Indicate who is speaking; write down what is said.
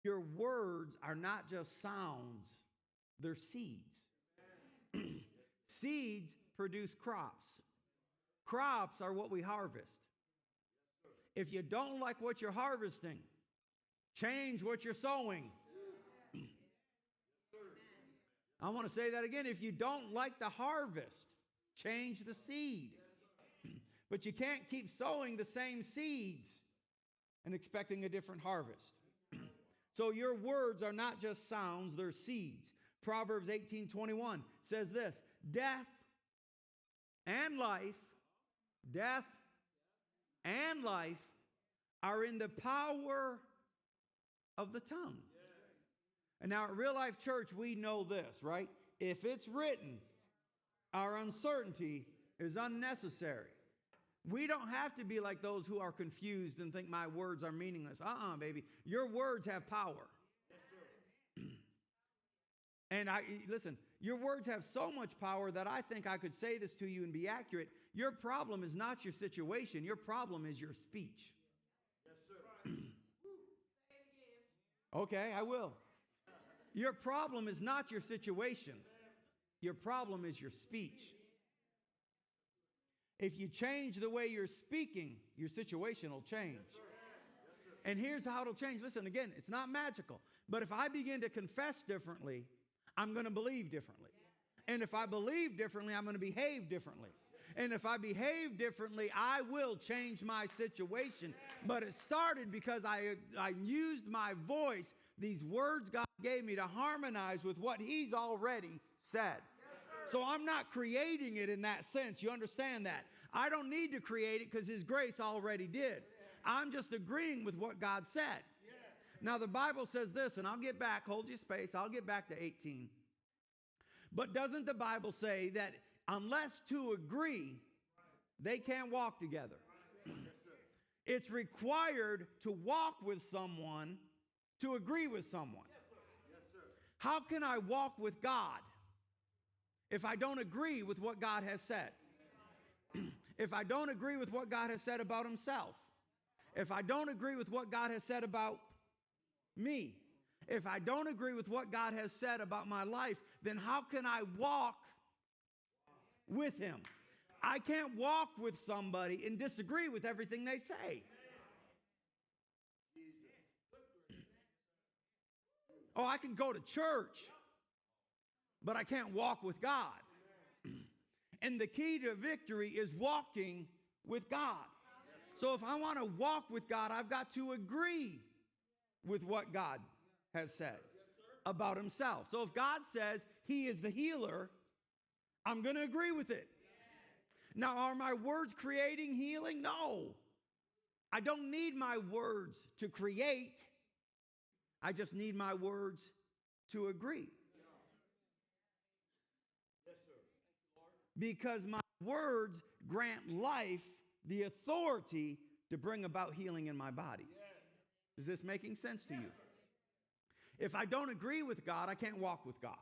Speaker 1: Your words are not just sounds, they're seeds. Seeds produce crops. Crops are what we harvest. If you don't like what you're harvesting, change what you're sowing. I want to say that again. If you don't like the harvest, change the seed. But you can't keep sowing the same seeds and expecting a different harvest. So your words are not just sounds, they're seeds. Proverbs 18:21 says this, death and life are in the power of the tongue. And now at Real Life Church, we know this, right? If it's written, our uncertainty is unnecessary. We don't have to be like those who are confused and think my words are meaningless. Baby. Your words have power. Yes, sir. And listen, your words have so much power that I think I could say this to you and be accurate. Your problem is not your situation. Your problem is your speech. Yes, sir. Okay, I will. Your problem is not your situation. Your problem is your speech. If you change the way you're speaking, your situation will change. Yes, sir. Yes, sir. And here's how it'll change. Listen, again, it's not magical. But if I begin to confess differently, I'm going to believe differently. And if I believe differently, I'm going to behave differently. And if I behave differently, I will change my situation. But it started because I used my voice, these words God gave me, to harmonize with what He's already said. So I'm not creating it in that sense. You understand that? I don't need to create it because His grace already did. I'm just agreeing with what God said. Now the Bible says this, and I'll get back, hold your space, I'll get back to 18. But doesn't the Bible say that unless two agree, they can't walk together? It's required to walk with someone to agree with someone. How can I walk with God if I don't agree with what God has said? If I don't agree with what God has said about Himself, if I don't agree with what God has said about me, if I don't agree with what God has said about my life, then how can I walk with Him? I can't walk with somebody and disagree with everything they say. Oh, I can go to church, but I can't walk with God. And the key to victory is walking with God. So if I want to walk with God, I've got to agree with what God has said about Himself. So if God says He is the healer, I'm going to agree with it. Now, are my words creating healing? No. I don't need my words to create. I just need my words to agree. Yes, sir. Because my words grant life the authority to bring about healing in my body. Is this making sense to you? If I don't agree with God, I can't walk with God.